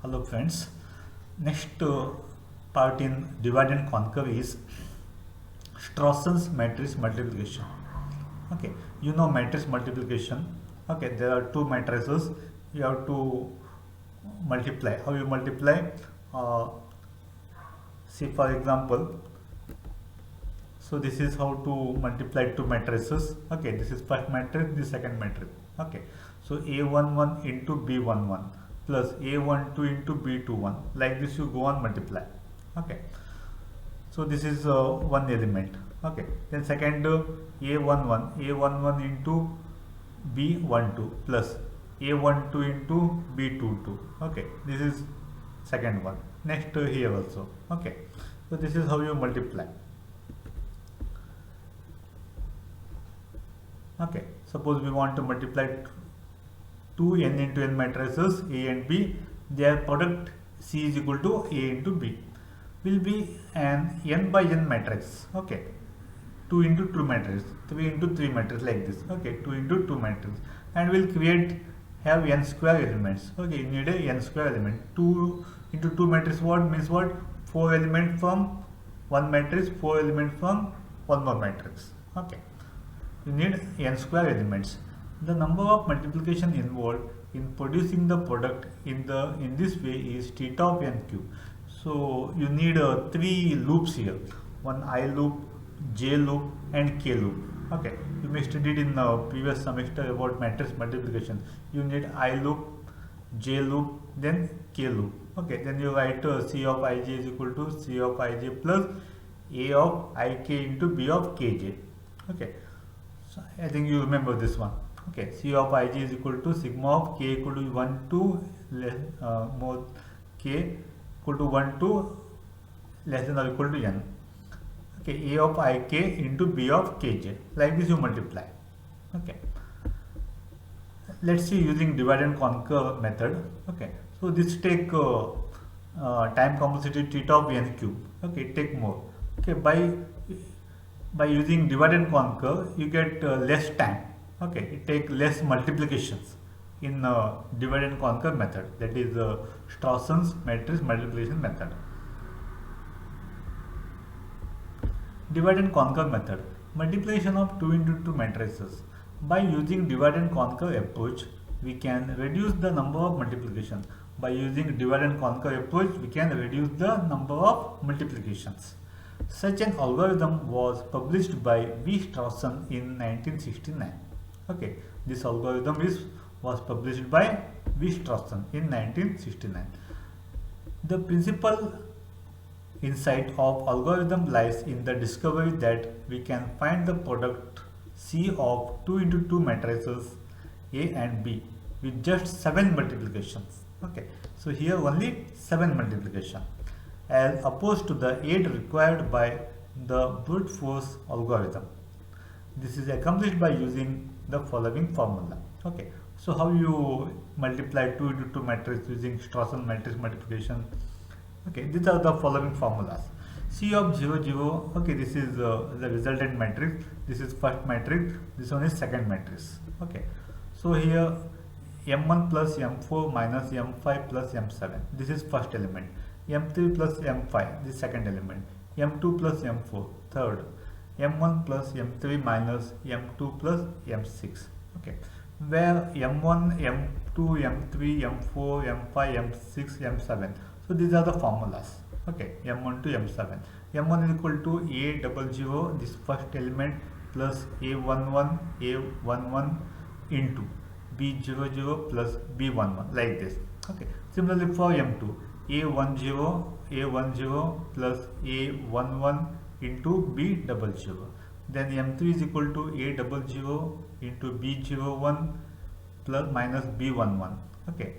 Hello friends. Next part in divide and conquer is Strawson's matrix multiplication. Okay, you know matrix multiplication. Okay, there are two matrices. You have to multiply. How you multiply? Uh, See, for example, so this is how to multiply two matrices. Okay, this is first matrix, this second matrix. Okay, so A11 into B11 plus A12 into B21. Like this you go on multiply. Okay, so this is one element. Okay, then second A11 into B12 plus A12 into B22. Okay, this is second one. Next here also. Okay, so this is how you multiply. Okay, suppose we want to multiply two n into n matrices A and B. Their product C is equal to A into B will be an n by n matrix. Okay, 2 into 2 matrix, 3 into 3 matrix, like this. Okay, 2 into 2 matrix, and will have n square elements. Okay, you need a n square element. 2 into 2 matrix what means what? 4 elements from one matrix, 4 elements from one more matrix. Okay, you need n square elements. The number of multiplication involved in producing the product in this way is theta of n cube. So you need three loops here: one I loop, J loop, and K loop. Okay, you may studied in the previous semester about matrix multiplication. You need I loop, J loop, then K loop. Okay, then you write C of ij is equal to C of ij plus A of ik into B of kj. Okay, so I think you remember this one. Okay, C of ij is equal to sigma of k equal to 1 to more k equal to 1 to less than or equal to n. Okay, A of ik into B of kj. Like this you multiply. Okay, let's see using divide and conquer method. Okay, so this take time complexity theta of n cube. Okay, take more. Okay, by using divide and conquer you get less time. Okay, it take less multiplications in divide and conquer method, that is Strawson's matrix multiplication method. Divide and conquer method, multiplication of 2 into 2 matrices. By using divide and conquer approach, we can reduce the number of multiplication. By using divide and conquer approach, we can reduce the number of multiplications. Such an algorithm was published by V. Strawson in 1969. Okay, this algorithm was published by V. Strawson in 1969. The principal insight of algorithm lies in the discovery that we can find the product C of 2 into 2 matrices A and B with just 7 multiplications. Okay, so here only 7 multiplication, as opposed to the 8 required by the brute force algorithm. This is accomplished by using the following formula. Okay, so how you multiply 2 into 2 matrix using Strawson matrix multiplication? Okay, these are the following formulas. C of 0 0. Okay, this is the resultant matrix. This is first matrix. This one is second matrix. Okay, so here m1 plus m4 minus m5 plus m7. This is first element. m3 plus m5. This second element. m2 plus m4. Third. m1 plus m3 minus m2 plus m6. Okay, where m1, m2, m3, m4, m5, m6, m7. So these are the formulas. Okay, m1 to m7. m1 is equal to a00, this first element, plus a11 into b00 plus b11, like this. Okay, similarly for m2, a10 plus a11 into b00. Then m3 is equal to a00 into b01 plus minus b11. Okay,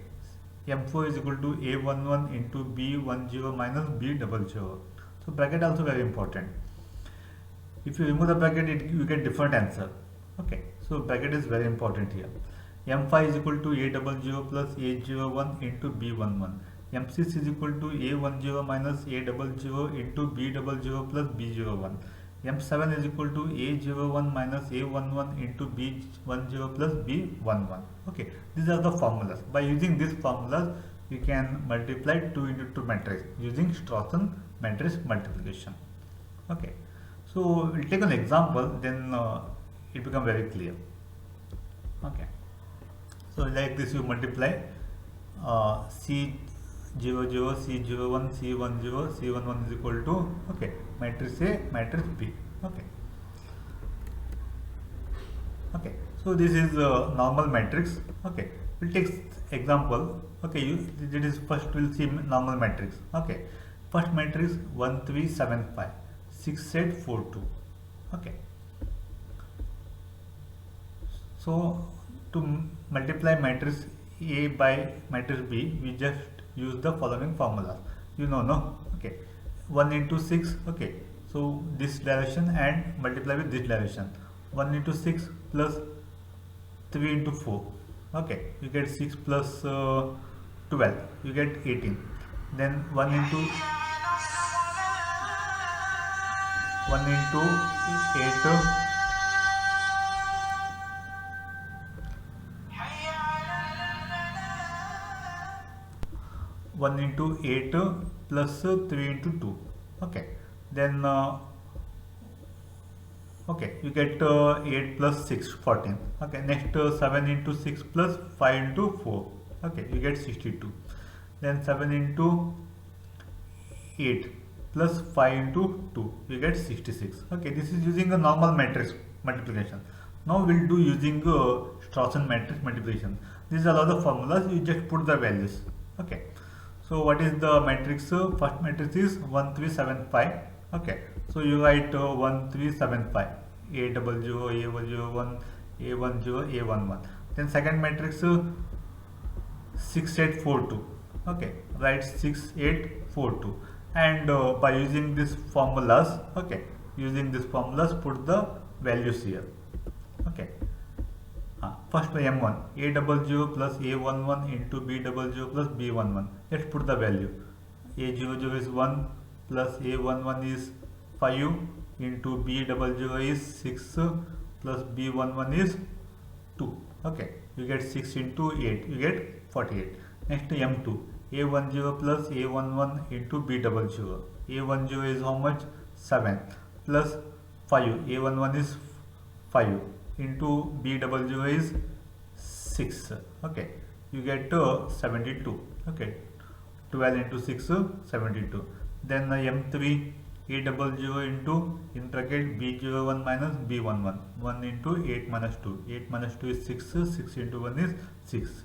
m4 is equal to a11 into b10 minus b00. So bracket also very important. If you remove the bracket, you get different answer. Okay, so bracket is very important here. m5 is equal to a00 plus a01 into b11. m6 is equal to a10 minus a00 into b00 plus b01. m7 is equal to a01 minus a11 into b10 plus b11. Okay, these are the formulas. By using these formulas you can multiply 2 into 2 matrix using Strawson matrix multiplication. Okay, so we'll take an example, then it become very clear. Okay, so like this you multiply C00, C01, C10, C11 is equal to, okay, matrix A, matrix B. Okay, okay, so this is a normal matrix. Okay, we'll take example. Okay, this is first we'll see normal matrix. Okay, first matrix 1 3 7 5 6 8 4 2. Okay, so to multiply matrix A by matrix B, we just use the following formulas. You know, no? Okay, 1 into 6. Okay, so this direction and multiply with this direction. 1 into 6 plus 3 into 4. Okay, you get 6 plus 12. You get 18. Then 1 into 8. 1 into 8 plus 3 into 2. Okay, then okay, you get 8 plus 6, 14. Okay, next 7 into 6 plus 5 into 4. Okay, you get 62. Then 7 into 8 plus 5 into 2, you get 66. Okay, this is using a normal matrix multiplication. Now we'll do using Strawson matrix multiplication. These are all the formulas, you just put the values. Okay, so what is the matrix? First matrix is 1 3 7 5. Okay, so you write 1 3 7 5, A00, A101, A10, A11. Then second matrix 6 8 4 2. Okay, write 6 8 4 2, and by using these formulas, okay, using these formulas, put the values here. Okay, first M1, A00 plus A11 into B00 plus B11. Let's put the value. A00 is 1 plus A11 is 5 into B00 is 6 plus B11 is 2. Okay, you get 6 into 8, you get 48. Next M2, A10 plus A11 into B00. A10 is how much? 7 plus 5. A11 is 5 into B00 is 6. Okay, you get 72. Okay, 12 into 6 72. Then M3, A00 into in bracket B01 minus B11, 1 into 8 minus 2. 8 minus 2 is 6. 6 into 1 is 6.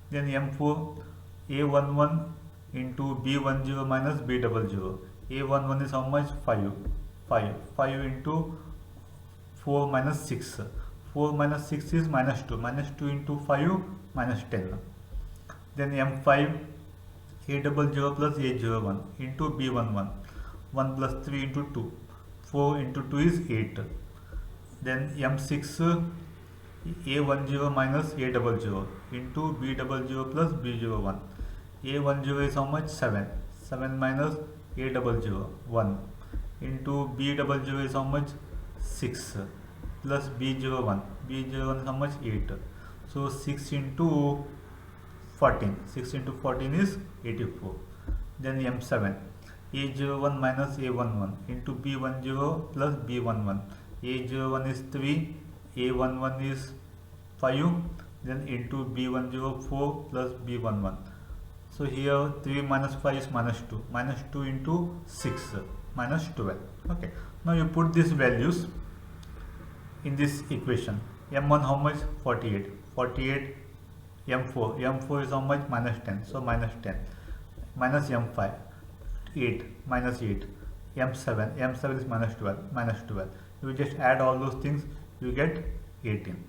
Then M4, A11 into B10 minus B00. A11 is how much? 5. 5 into 4 minus 6. 4 minus 6 is minus 2. Minus 2 into 5 minus 10. Then M5, A00 plus A01 into B11. 1 plus 3 into 2. 4 into 2 is 8. Then M6, A10 minus A00 into B00 plus B01. A10 is how much? 7. 7 minus A00, 1 into B00 is how much? 6 plus B01. B01 is how much? 8. So 6 into 14. 6 into 14 is 84. Then M7, A01 minus A11 into B10 plus B11. A01 is 3, A11 is 5, then into B10 4 plus B11. So here 3 minus 5 is minus 2. Minus 2 into 6 minus 12. Okay, now you put these values in this equation. M1 how much? 48. 48. M4. M4 is how much? Minus 10. So minus 10. Minus M5. 8. Minus 8. M7. M7 is minus 12. Minus 12. You just add all those things. You get 18.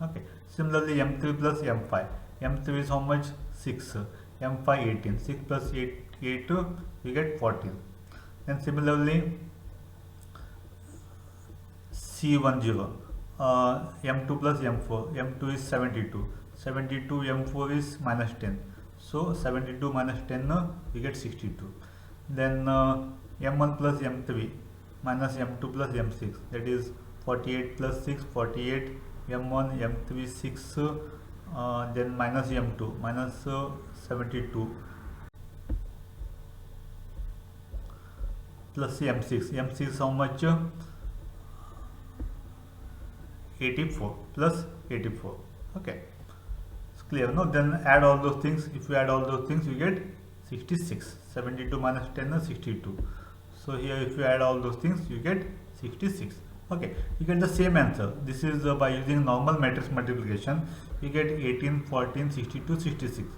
Okay. Similarly, M3 plus M5. M3 is how much? 6. M5 18. 6 plus 8, you get 14. Then similarly, C10. M2 plus M4. M2 is 72. 72 M4 is minus 10. So 72 minus 10, you get 62. Then M1 plus M3 minus M2 plus M6. That is 48 plus 6, 48. M1, M3, 6. Then minus M2 minus 72 plus m6. M6 is how much? 84 plus 84. Okay, it's clear, no? Then add all those things. If you add all those things, you get 66. 72 minus 10 is 62. So here, if you add all those things, you get 66. Okay, you get the same answer. This is by using normal matrix multiplication. You get 18, 14, 62, 66.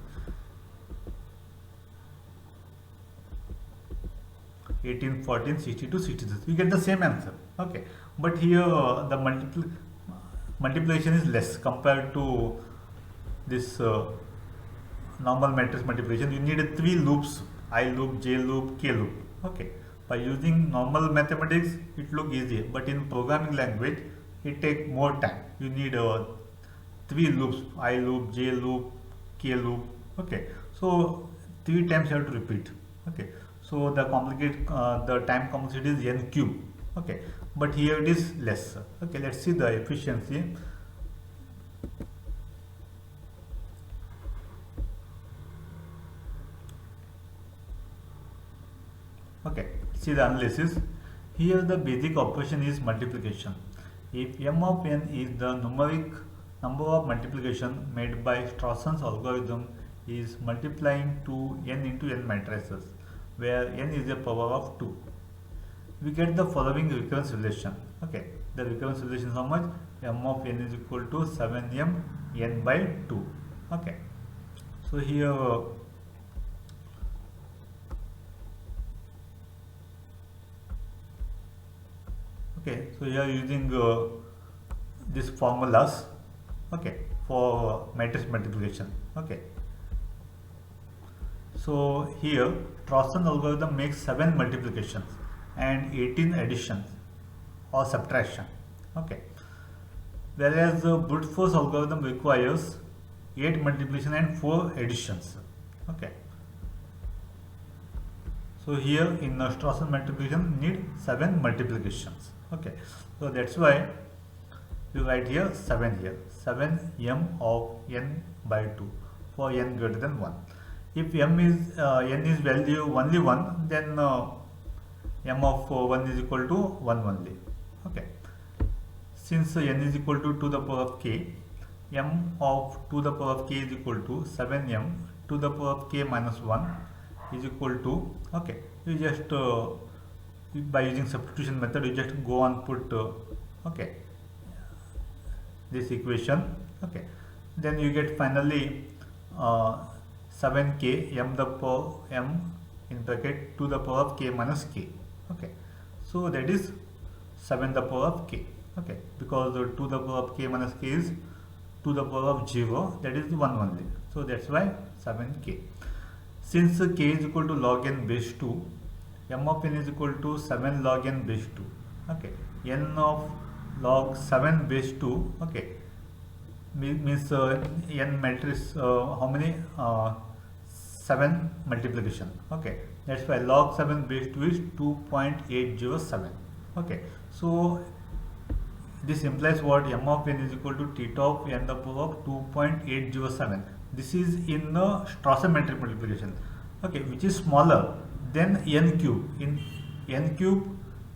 18, 14, 62, 66. You get the same answer. Okay, but here the multiplication is less compared to this normal matrix multiplication. You need 3 loops: I loop, J loop, K loop. Okay, by using normal mathematics it look easy, but in programming language it take more time. You need 3 loops: I loop, J loop, K loop. Okay, so 3 times you have to repeat. Okay, so the time complexity is n cube. Okay, but here it is less. Okay, let's see the efficiency. Okay, see the analysis. Here the basic operation is multiplication. If m of n is the numeric number of multiplication made by Strawson's algorithm is multiplying to n into n matrices, where n is a power of 2. We get the following recurrence relation. Okay, the recurrence relation is how much? M of n is equal to 7m n by 2. Okay, so here so you are using these formulas, okay, for matrix multiplication. Okay, so here Strawson algorithm makes 7 multiplications and 18 additions or subtraction. Okay, whereas the brute force algorithm requires 8 multiplication and 4 additions. Okay, so here in Strawson multiplication need 7 multiplications. Okay, so that's why you write here 7 here, 7m of n by 2 for n greater than 1. If n is value only 1, then m of 1 is equal to 1 only. Okay, since n is equal to the power of k, m of to the power of k is equal to 7m to the power of k minus 1 is equal to, okay, you just by using substitution method you just go and put okay, this equation. Okay, then you get finally 7k m the power m in bracket to the power of k minus k. Okay, so that is 7 the power of k. Okay, because to the power of k minus k is to the power of 0, that is 1 only, so that's why 7k. Since k is equal to log n base 2, m of n is equal to 7 log n base 2. Okay, n of log 7 base 2, okay, means n matrix how many 7 multiplication. Okay, that's why log 7 base 2 is 2.807. Okay, so this implies what? M of n is equal to theta of n the power of 2.807. This is in the Strawson matrix multiplication. Okay, which is smaller than n cube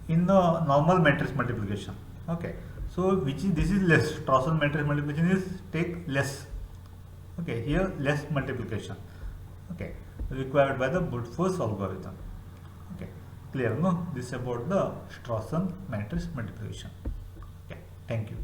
in the normal matrix multiplication. Okay, so this is less. Strawson matrix multiplication is take less. Okay, here less multiplication. Okay, required by the brute force algorithm. Okay, clear, no? This is about the Strawson matrix multiplication. Okay, thank you.